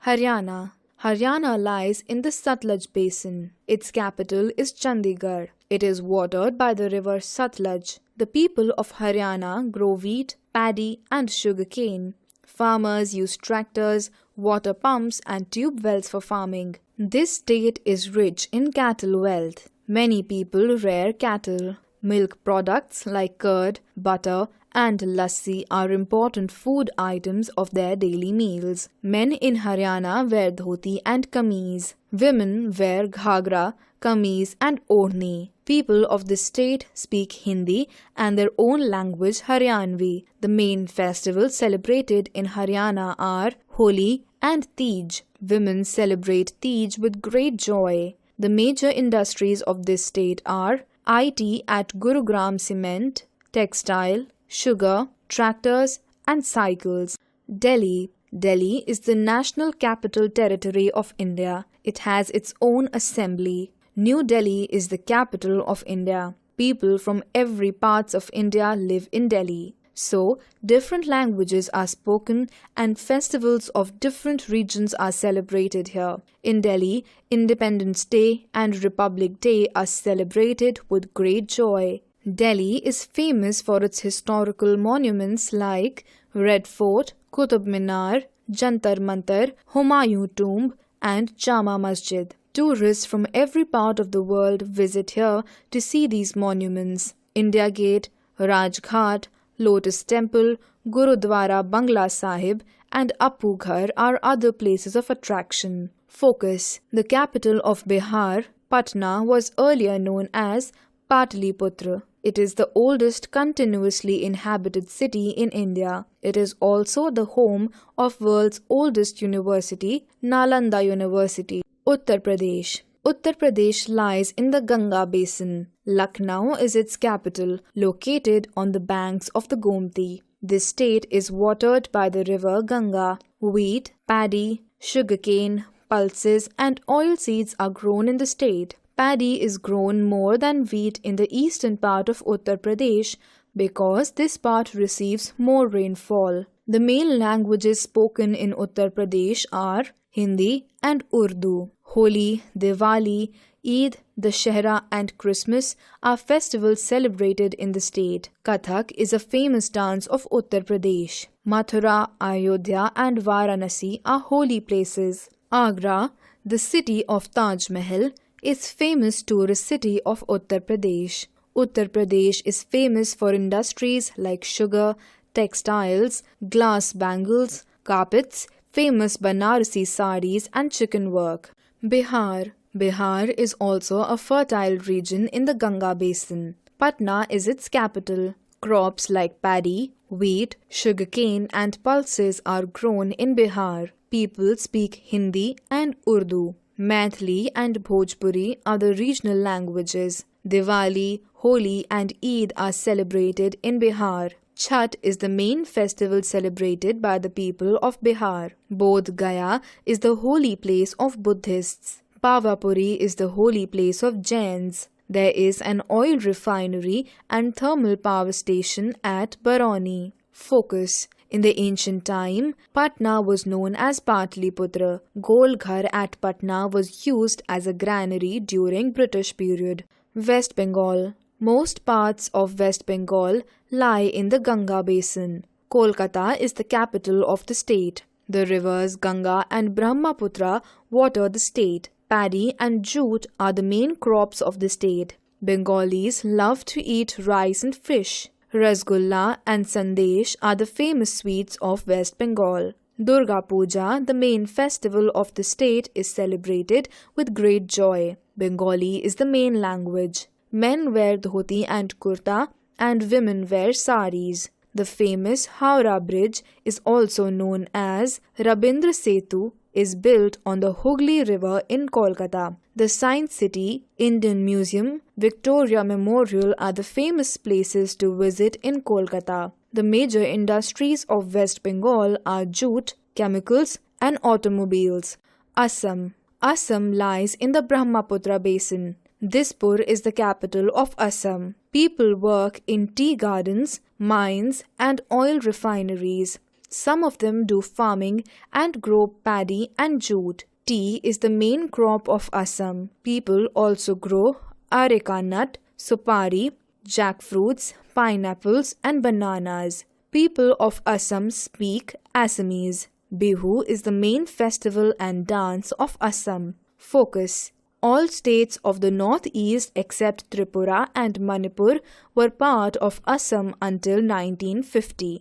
Haryana. Haryana lies in the Sutlej basin. Its capital is Chandigarh. It is watered by the river Sutlej. The people of Haryana grow wheat, paddy, and sugarcane. Farmers use tractors, water pumps, and tube wells for farming. This state is rich in cattle wealth. Many people rear cattle. Milk products like curd, butter, and lassi are important food items of their daily meals. Men in Haryana wear dhoti and kameez. Women wear ghagra, kameez, and oढ़ni. People of this state speak Hindi and their own language Haryanvi. The main festivals celebrated in Haryana are Holi and Teej. Women celebrate Teej with great joy. The major industries of this state are IT at Gurugram Cement, textile, sugar, tractors, and cycles. Delhi. Delhi is the national capital territory of India. It has its own assembly. New Delhi is the capital of India. People from every parts of India live in Delhi. So, different languages are spoken and festivals of different regions are celebrated here. In Delhi, Independence Day and Republic Day are celebrated with great joy. Delhi is famous for its historical monuments like Red Fort, Qutub Minar, Jantar Mantar, Humayun Tomb, and Jama Masjid. Tourists from every part of the world visit here to see these monuments. India Gate, Rajghat, Lotus Temple, Gurudwara Bangla Sahib, and Apu Ghar are other places of attraction. Focus. The capital of Bihar, Patna, was earlier known as Patliputra. It is the oldest continuously inhabited city in India. It is also the home of world's oldest university, Nalanda University. Uttar Pradesh. Uttar Pradesh lies in the Ganga basin. Lucknow is its capital, located on the banks of the Gomti. This state is watered by the river Ganga. Wheat, paddy, sugarcane, pulses, and oilseeds are grown in the state. Paddy is grown more than wheat in the eastern part of Uttar Pradesh because this part receives more rainfall. The main languages spoken in Uttar Pradesh are Hindi and Urdu. Holi, Diwali, Eid, Dussehra, and Christmas are festivals celebrated in the state. Kathak is a famous dance of Uttar Pradesh. Mathura, Ayodhya, and Varanasi are holy places. Agra, the city of Taj Mahal, is famous tourist city of Uttar Pradesh. Uttar Pradesh is famous for industries like sugar, textiles, glass bangles, carpets, famous Banarasi sarees, and chicken work. Bihar. Bihar is also a fertile region in the Ganga basin. Patna is its capital. Crops like paddy, wheat, sugarcane, and pulses are grown in Bihar. People speak Hindi and Urdu. Maithili and Bhojpuri are the regional languages. Diwali, Holi, and Eid are celebrated in Bihar. Chhath is the main festival celebrated by the people of Bihar. Bodh Gaya is the holy place of Buddhists. Pavapuri is the holy place of Jains. There is an oil refinery and thermal power station at Barauni. Focus. In the ancient time, Patna was known as Patliputra. Golghar at Patna was used as a granary during British period. West Bengal. Most parts of West Bengal lie in the Ganga basin. Kolkata is the capital of the state. The rivers Ganga and Brahmaputra water the state. Paddy and jute are the main crops of the state. Bengalis love to eat rice and fish. Rasgulla and Sandesh are the famous sweets of West Bengal. Durga Puja, the main festival of the state, is celebrated with great joy. Bengali is the main language. Men wear dhoti and kurta and women wear saris. The famous Howrah Bridge is also known as Rabindra Setu, is built on the Hooghly River in Kolkata. The Science City, Indian Museum, Victoria Memorial are the famous places to visit in Kolkata. The major industries of West Bengal are jute, chemicals, and automobiles. Assam. Assam lies in the Brahmaputra basin. Dispur is the capital of Assam. People work in tea gardens, mines, and oil refineries. Some of them do farming and grow paddy and jute. Tea is the main crop of Assam. People also grow areca nut, supari, jackfruits, pineapples, and bananas. People of Assam speak Assamese. Bihu is the main festival and dance of Assam. Focus. All states of the northeast except Tripura and Manipur were part of Assam until 1950.